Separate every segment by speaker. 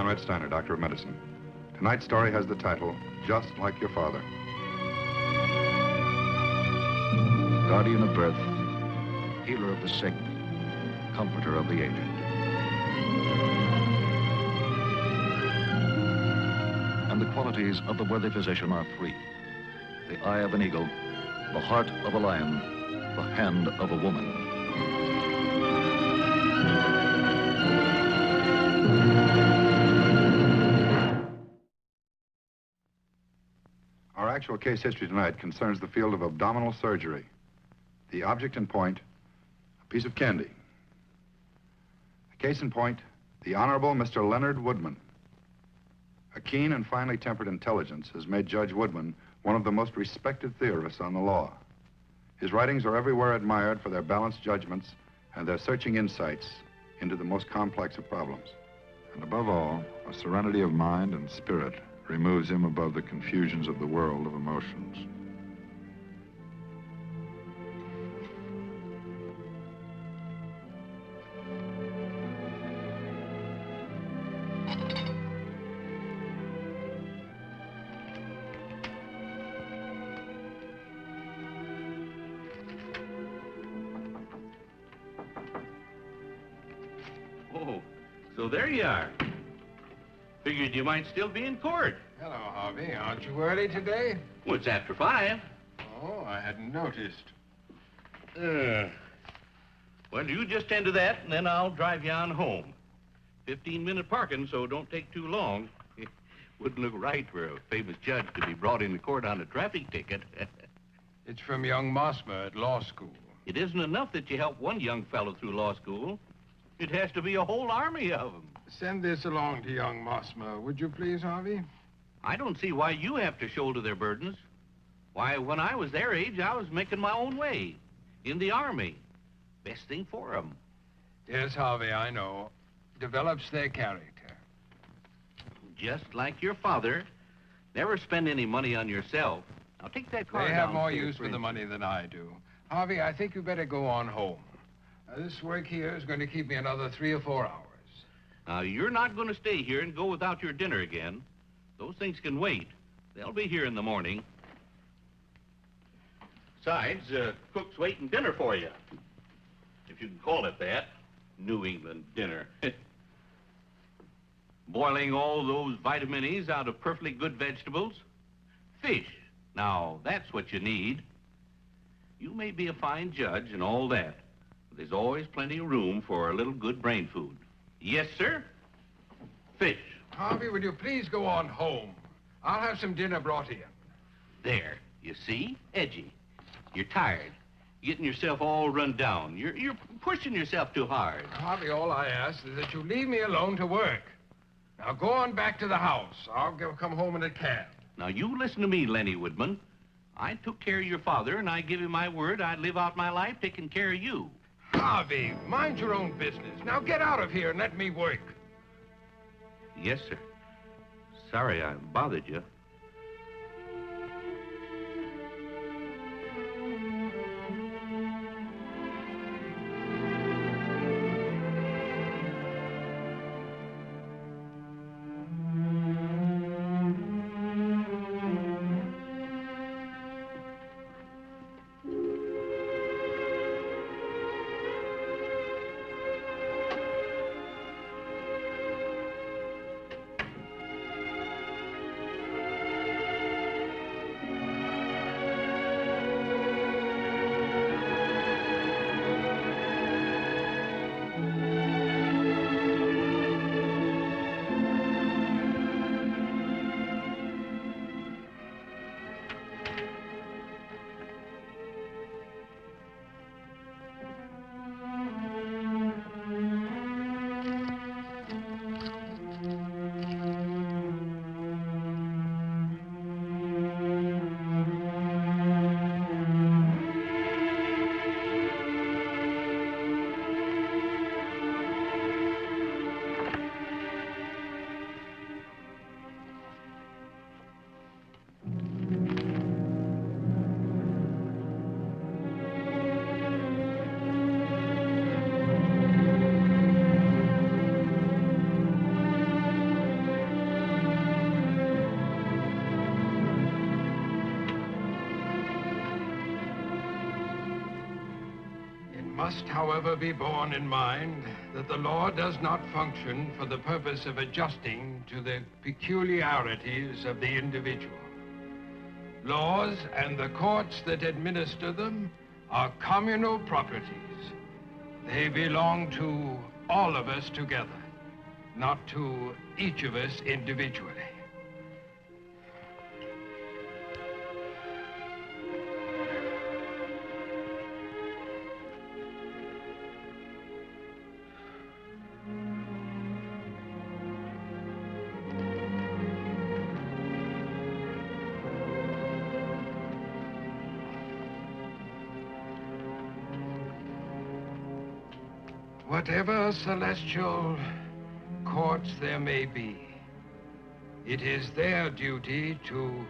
Speaker 1: Conrad Steiner, Doctor of Medicine. Tonight's story has the title, Just Like Your Father.
Speaker 2: Guardian of birth, healer of the sick, comforter of the aged. And the qualities of the worthy physician are three: the eye of an eagle, the heart of a lion, the hand of a woman.
Speaker 1: Our actual case history tonight concerns the field of abdominal surgery. The object in point, a piece of candy. The case in point, the Honorable Mr. Leonard Woodman. A keen and finely tempered intelligence has made Judge Woodman one of the most respected theorists on the law. His writings are everywhere admired for their balanced judgments and their searching insights into the most complex of problems. And above all, a serenity of mind and spirit removes him above the confusions of the world of emotions.
Speaker 3: Oh, so there you are. Figured you might still be in court.
Speaker 4: Hello, Harvey. Aren't you early today?
Speaker 3: Well, it's after 5.
Speaker 4: Oh, I hadn't noticed.
Speaker 3: Well, you just tend to that, and then I'll drive you on home. 15-minute parking, so don't take too long. Wouldn't look right for a famous judge to be brought into court on a traffic ticket.
Speaker 4: It's from young Mosmer at law school.
Speaker 3: It isn't enough that you help one young fellow through law school. It has to be a whole army of them.
Speaker 4: Send this along to young Mosmer, would you please, Harvey?
Speaker 3: I don't see why you have to shoulder their burdens. Why, when I was their age, I was making my own way. In the Army. Best thing for them.
Speaker 4: Yes, Harvey, I know. Develops their character.
Speaker 3: Just like your father. Never spend any money on yourself. Now take that car
Speaker 4: They have
Speaker 3: down
Speaker 4: more
Speaker 3: to your
Speaker 4: use for the
Speaker 3: fridge.
Speaker 4: money than I do. Harvey, I think you better go on home. This work here is going to keep me another 3 or 4 hours.
Speaker 3: Now, you're not going to stay here and go without your dinner again. Those things can wait. They'll be here in the morning. Besides, cook's waiting dinner for you. If you can call it that. New England dinner. Boiling all those vitamin E's out of perfectly good vegetables. Fish. Now, that's what you need. You may be a fine judge and all that. But there's always plenty of room for a little good brain food. Yes, sir. Fish.
Speaker 4: Harvey, would you please go on home? I'll have some dinner brought in.
Speaker 3: There. You see? Edgy. You're tired. Getting yourself all run down. You're pushing yourself too hard.
Speaker 4: Harvey, all I ask is that you leave me alone to work. Now, go on back to the house. Come home in a cab.
Speaker 3: Now, you listen to me, Lenny Woodman. I took care of your father, and I give you my word I'd live out my life taking care of you.
Speaker 4: Harvey, mind your own business. Now, get out of here and let me work.
Speaker 3: Yes, sir. Sorry I bothered you.
Speaker 4: must, however, be borne in mind that the law does not function for the purpose of adjusting to the peculiarities of the individual. Laws and the courts that administer them are communal properties. They belong to all of us together, not to each of us individually. Whatever celestial courts there may be, it is their duty to...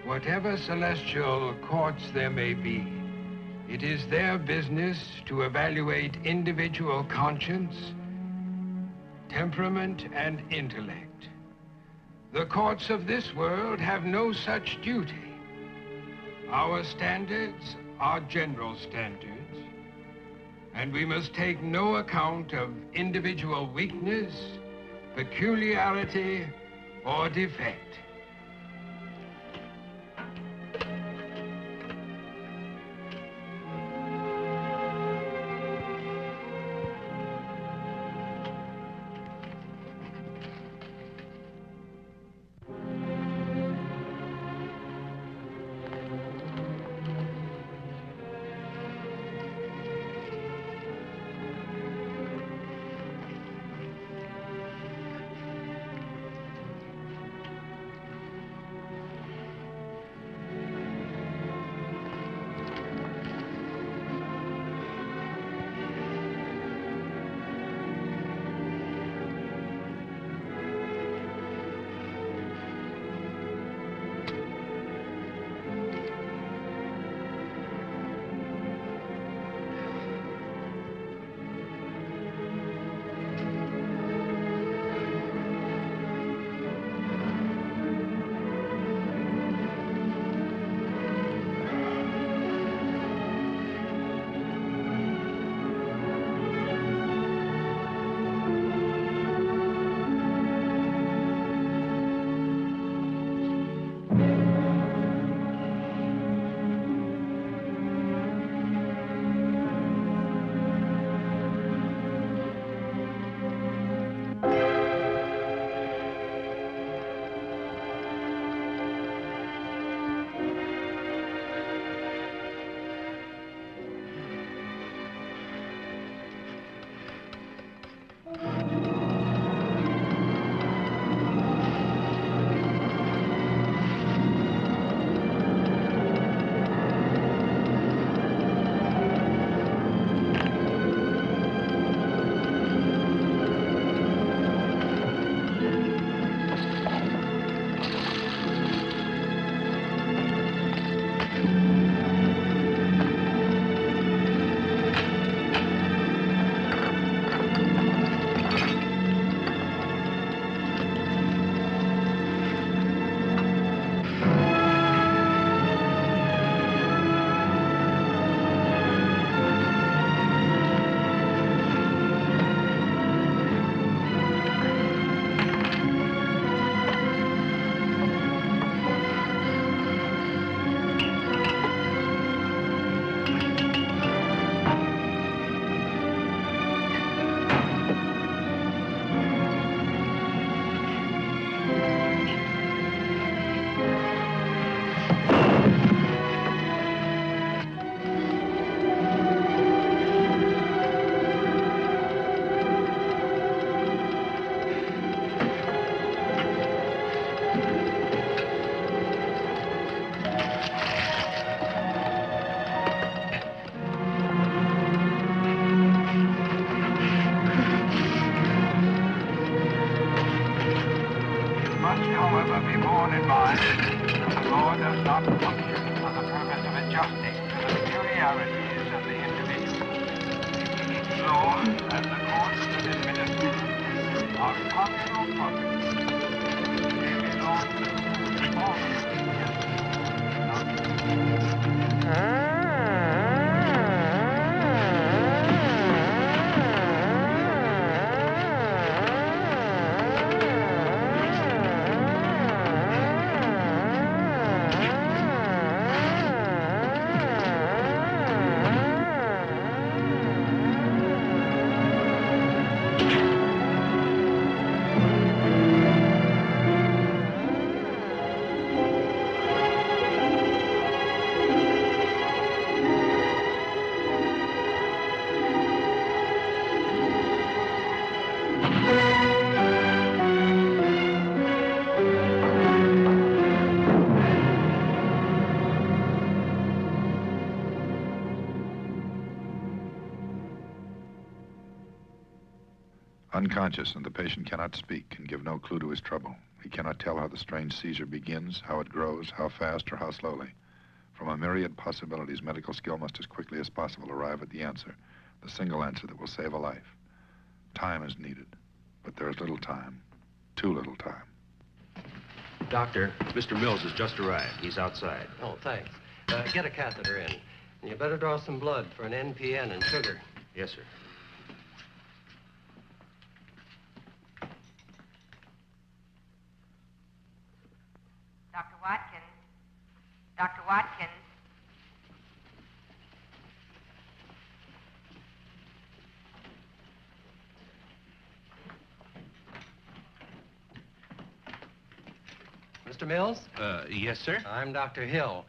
Speaker 4: Whatever celestial courts there may be, it is their business to evaluate individual conscience, temperament, and intellect. The courts of this world have no such duty. Our standards are general standards, and we must take no account of individual weakness, peculiarity, or defect.
Speaker 1: Unconscious, and the patient cannot speak and give no clue to his trouble. He cannot tell how the strange seizure begins, how it grows, how fast or how slowly. From a myriad possibilities, medical skill must as quickly as possible arrive at the answer, the single answer that will save a life. Time is needed, but there is little time, too little time.
Speaker 5: Doctor, Mr. Mills has just arrived. He's outside.
Speaker 6: Oh, thanks. Get a catheter in. And you better draw some blood for an NPN and sugar.
Speaker 5: Yes, sir.
Speaker 7: Dr. Watkins. Dr. Watkins.
Speaker 6: Mr. Mills?
Speaker 3: Yes, sir?
Speaker 6: I'm Dr. Hill.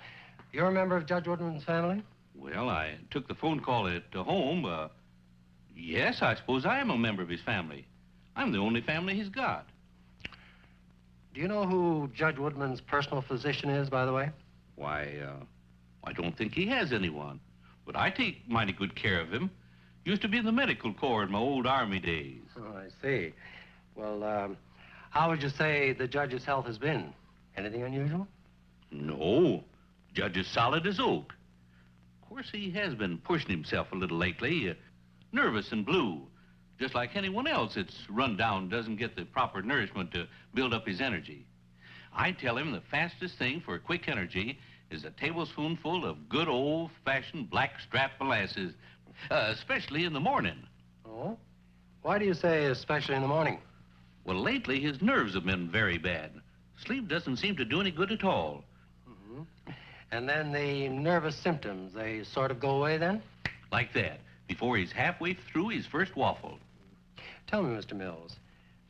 Speaker 6: You're a member of Judge Woodman's family?
Speaker 3: Well, I took the phone call at home. Yes, I suppose I am a member of his family. I'm the only family he's got.
Speaker 6: Do you know who Judge Woodman's personal physician is, by the way?
Speaker 3: Why, I don't think he has anyone. But I take mighty good care of him. Used to be in the medical corps in my old Army days.
Speaker 6: Oh, I see. Well, how would you say the judge's health has been? Anything unusual?
Speaker 3: No. Judge is solid as oak. Of course, he has been pushing himself a little lately. Nervous and blue. Just like anyone else that's run down, doesn't get the proper nourishment to build up his energy. I tell him the fastest thing for quick energy is a tablespoonful of good old-fashioned blackstrap molasses, especially in the morning.
Speaker 6: Oh? Why do you say especially in the morning?
Speaker 3: Well, lately his nerves have been very bad. Sleep doesn't seem to do any good at all.
Speaker 6: Mm-hmm. And then the nervous symptoms, they sort of go away then?
Speaker 3: Like that, before he's halfway through his first waffle.
Speaker 6: Tell me, Mr. Mills,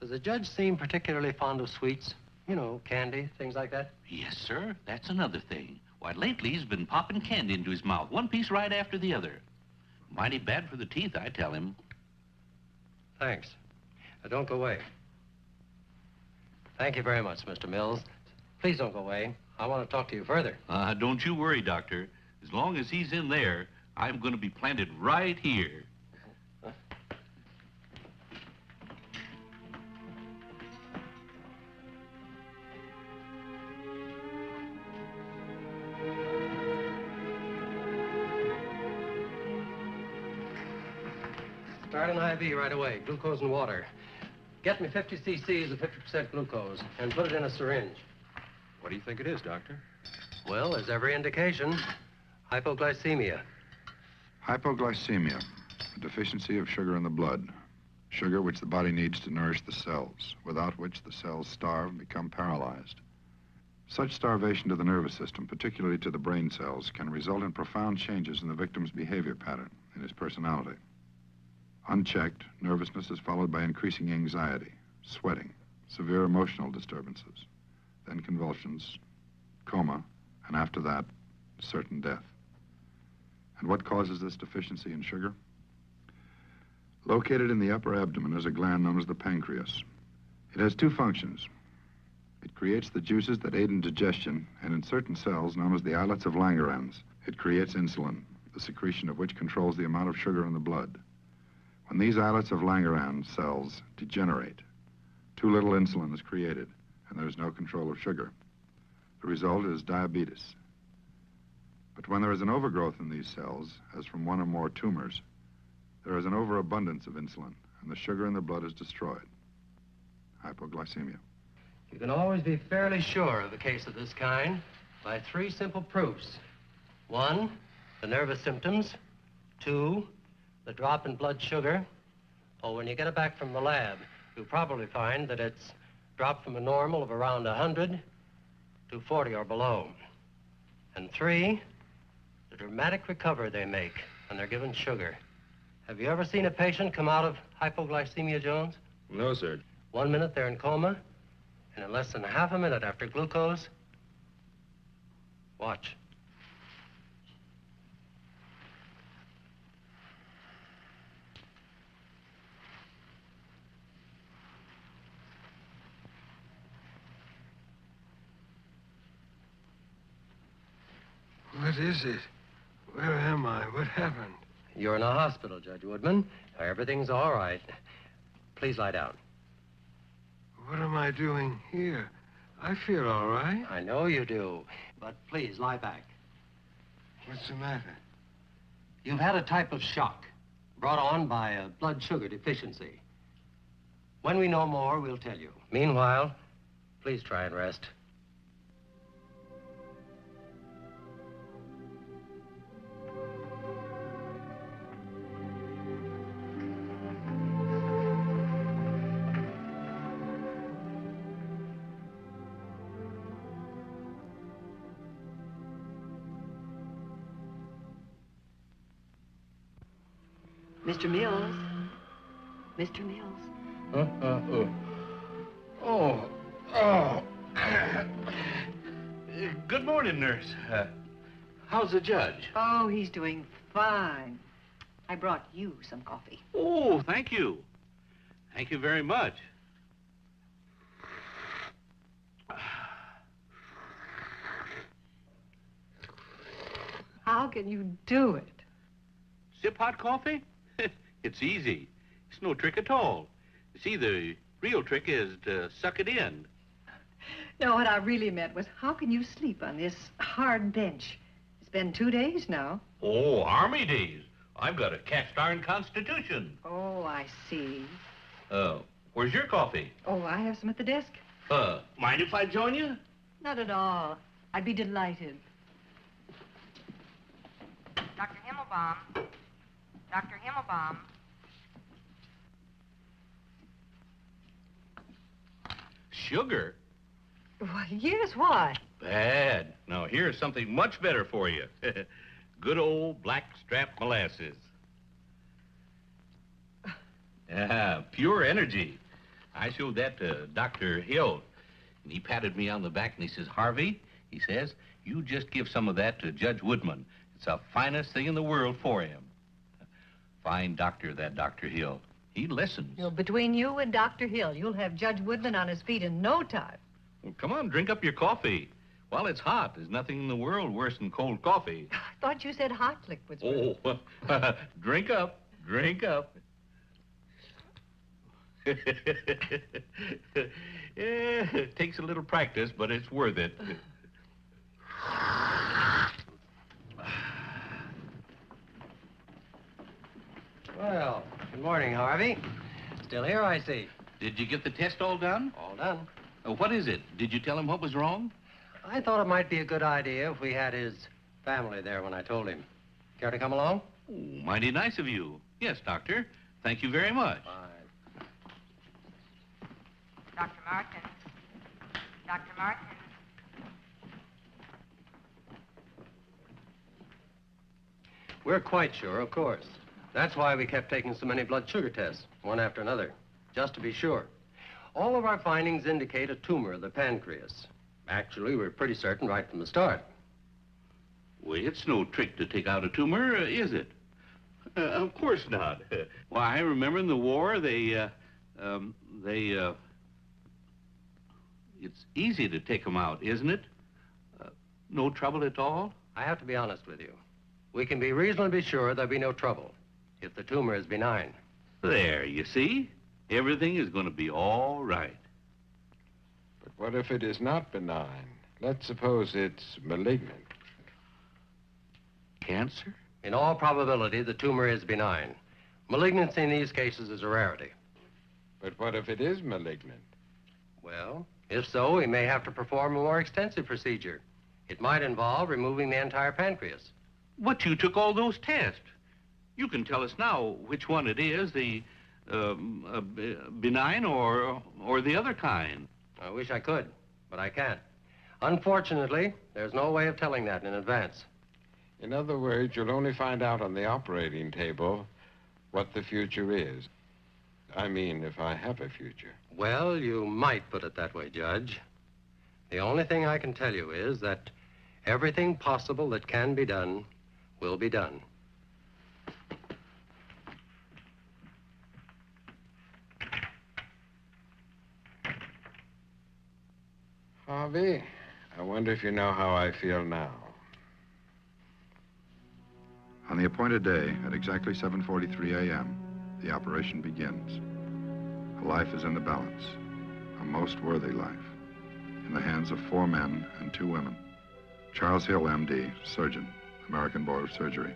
Speaker 6: does the judge seem particularly fond of sweets? You know, candy, things like that?
Speaker 3: Yes, sir. That's another thing. Why, lately he's been popping candy into his mouth, one piece right after the other. Mighty bad for the teeth, I tell him.
Speaker 6: Thanks. Now, don't go away. Thank you very much, Mr. Mills. Please don't go away. I want to talk to you further.
Speaker 3: Don't you worry, Doctor. As long as he's in there, I'm going to be planted right here.
Speaker 6: Start an IV right away, glucose and water. Get me 50 cc's of 50% glucose and put it in a syringe.
Speaker 5: What do you think it is, Doctor?
Speaker 6: Well, there's every indication. Hypoglycemia.
Speaker 1: Hypoglycemia, a deficiency of sugar in the blood. Sugar which the body needs to nourish the cells, without which the cells starve and become paralyzed. Such starvation to the nervous system, particularly to the brain cells, can result in profound changes in the victim's behavior pattern, in his personality. Unchecked, nervousness is followed by increasing anxiety, sweating, severe emotional disturbances, then convulsions, coma, and after that, certain death. And what causes this deficiency in sugar? Located in the upper abdomen is a gland known as the pancreas. It has two functions. It creates the juices that aid in digestion, and in certain cells known as the islets of Langerhans, it creates insulin, the secretion of which controls the amount of sugar in the blood. When these islets of Langerhans cells degenerate, too little insulin is created, and there is no control of sugar. The result is diabetes. But when there is an overgrowth in these cells, as from one or more tumors, there is an overabundance of insulin, and the sugar in the blood is destroyed. Hypoglycemia.
Speaker 6: You can always be fairly sure of a case of this kind by 3 simple proofs. 1, the nervous symptoms. 2, the drop in blood sugar. Oh, when you get it back from the lab, you'll probably find that it's dropped from a normal of around 100 to 40 or below. And 3, the dramatic recovery they make when they're given sugar. Have you ever seen a patient come out of hypoglycemia, Jones?
Speaker 5: No, sir.
Speaker 6: 1 minute they're in coma, and in less than half a minute after glucose, watch.
Speaker 4: What is it? Where am I? What happened?
Speaker 6: You're in a hospital, Judge Woodman. Everything's all right. Please lie down.
Speaker 4: What am I doing here? I feel all right.
Speaker 6: I know you do, but please lie back.
Speaker 4: What's the matter?
Speaker 6: You've had a type of shock brought on by a blood sugar deficiency. When we know more, we'll tell you. Meanwhile, please try and rest.
Speaker 8: Mr. Mills. Mr. Mills.
Speaker 3: Good morning, nurse. How's the judge?
Speaker 8: Oh, he's doing fine. I brought you some coffee.
Speaker 3: Oh, thank you. Thank you very much.
Speaker 8: How can you do it?
Speaker 3: Sip hot coffee? It's easy. It's no trick at all. You see, the real trick is to suck it in.
Speaker 8: No, what I really meant was, how can you sleep on this hard bench? It's been 2 days now.
Speaker 3: Oh, Army days. I've got a cast iron constitution.
Speaker 8: Oh, I see.
Speaker 3: Where's your coffee?
Speaker 8: Oh, I have some at the desk.
Speaker 3: Mind if I join you?
Speaker 8: Not at all. I'd be delighted.
Speaker 7: Dr. Himmelbaum. Dr. Himmelbaum.
Speaker 3: Sugar?
Speaker 8: Why, yes, why?
Speaker 3: Bad. Now, here's something much better for you. Good old blackstrap molasses. Yeah, pure energy. I showed that to Dr. Hill, and he patted me on the back, and he says, Harvey, he says, you just give some of that to Judge Woodman. It's the finest thing in the world for him. Fine doctor, that Dr. Hill. He listens.
Speaker 8: You know, between you and Dr. Hill, you'll have Judge Woodman on his feet in no time.
Speaker 3: Well, come on, drink up your coffee. While it's hot, there's nothing in the world worse than cold coffee.
Speaker 8: I thought you said hot liquids.
Speaker 3: Oh, drink up, drink up. Yeah, it takes a little practice, but it's worth it.
Speaker 6: Well, good morning, Harvey. Still here, I see.
Speaker 3: Did you get the test all done?
Speaker 6: All done.
Speaker 3: What is it? Did you tell him what was wrong?
Speaker 6: I thought it might be a good idea if we had his family there when I told him. Care to come along?
Speaker 3: Oh, mighty nice of you. Yes, doctor. Thank you very much.
Speaker 6: Fine.
Speaker 7: Dr. Martin. Dr. Martin.
Speaker 6: We're quite sure, of course. That's why we kept taking so many blood sugar tests, one after another, just to be sure. All of our findings indicate a tumor of the pancreas. Actually, we're pretty certain right from the start.
Speaker 3: Well, it's no trick to take out a tumor, is it? Of course not. Why, I remember in the war, it's easy to take them out, isn't it? No trouble at all?
Speaker 6: I have to be honest with you. We can be reasonably sure there'll be no trouble if the tumor is benign.
Speaker 3: There, you see? Everything is going to be all right.
Speaker 4: But what if it is not benign? Let's suppose it's malignant.
Speaker 3: Cancer?
Speaker 6: In all probability, the tumor is benign. Malignancy in these cases is a rarity.
Speaker 4: But what if it is malignant?
Speaker 6: Well, if so, we may have to perform a more extensive procedure. It might involve removing the entire pancreas.
Speaker 3: But you took all those tests. You can tell us now which one it is, the benign or the other kind.
Speaker 6: I wish I could, but I can't. Unfortunately, there's no way of telling that in advance.
Speaker 4: In other words, you'll only find out on the operating table what the future is. I mean, if I have a future.
Speaker 6: Well, you might put it that way, Judge. The only thing I can tell you is that everything possible that can be done will be done.
Speaker 4: Harvey, I wonder if you know how I feel now.
Speaker 1: On the appointed day, at exactly 7:43 a.m., the operation begins. A life is in the balance, a most worthy life, in the hands of 4 men and 2 women. Charles Hill, M.D., surgeon, American Board of Surgery.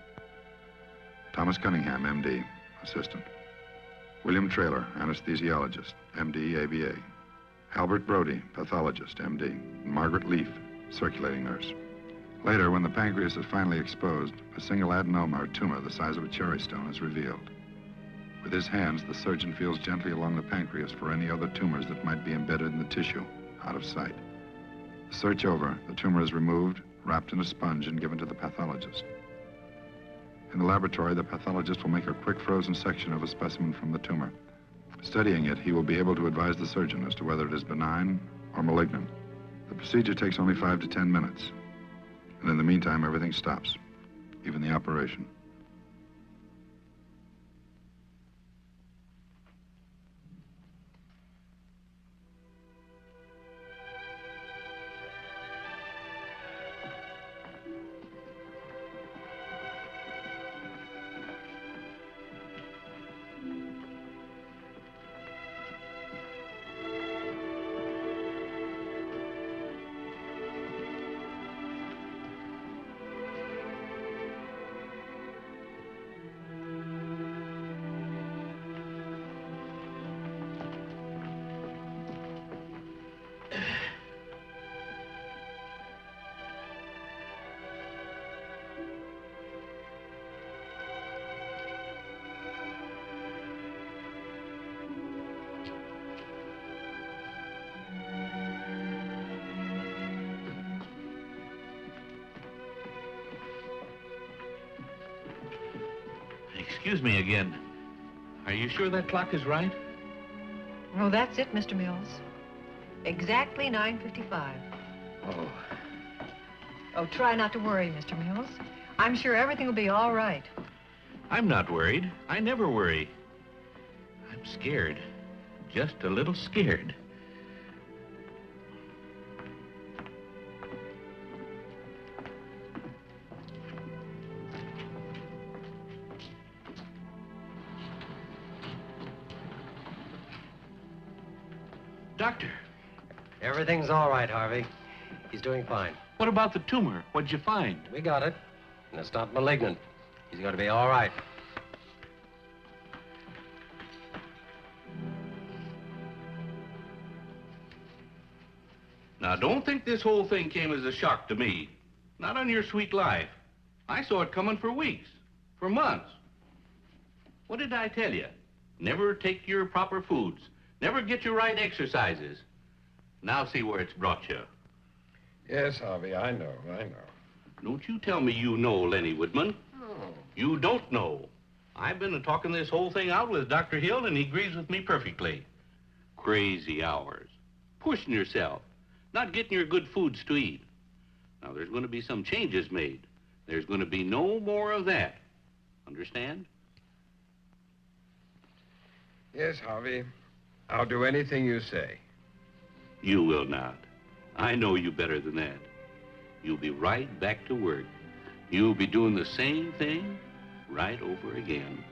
Speaker 1: Thomas Cunningham, M.D., assistant. William Traylor, anesthesiologist, M.D., ABA. Albert Brody, pathologist, M.D., and Margaret Leaf, circulating nurse. Later, when the pancreas is finally exposed, a single adenoma or tumor the size of a cherry stone is revealed. With his hands, the surgeon feels gently along the pancreas for any other tumors that might be embedded in the tissue, out of sight. The search over, the tumor is removed, wrapped in a sponge, and given to the pathologist. In the laboratory, the pathologist will make a quick frozen section of a specimen from the tumor. Studying it, he will be able to advise the surgeon as to whether it is benign or malignant. The procedure takes only 5 to 10 minutes. And in the meantime, everything stops, even the operation.
Speaker 3: Excuse me again. Are you sure that clock is right?
Speaker 8: Oh, that's it, Mr. Mills. Exactly 9:55.
Speaker 3: Oh.
Speaker 8: Oh, try not to worry, Mr. Mills. I'm sure everything will be all right.
Speaker 3: I'm not worried. I never worry. I'm scared. Just a little scared. Doctor.
Speaker 6: Everything's all right, Harvey. He's doing fine.
Speaker 3: What about the tumor? What'd you find?
Speaker 6: We got it. And it's not malignant. He's going to be all right.
Speaker 3: Now, don't think this whole thing came as a shock to me. Not on your sweet life. I saw it coming for weeks, for months. What did I tell you? Never take your proper foods. Never get your right exercises. Now see where it's brought you.
Speaker 4: Yes, Harvey, I know.
Speaker 3: Don't you tell me you know, Lenny Woodman.
Speaker 4: No.
Speaker 3: You don't know. I've been talking this whole thing out with Dr. Hill, and he agrees with me perfectly. Crazy hours. Pushing yourself. Not getting your good foods to eat. Now, there's going to be some changes made. There's going to be no more of that. Understand?
Speaker 4: Yes, Harvey. I'll do anything you say.
Speaker 3: You will not. I know you better than that. You'll be right back to work. You'll be doing the same thing right over again.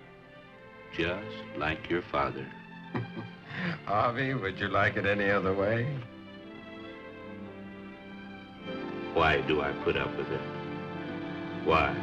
Speaker 3: Just like your father.
Speaker 4: Harvey, would you like it any other way?
Speaker 3: Why do I put up with it? Why?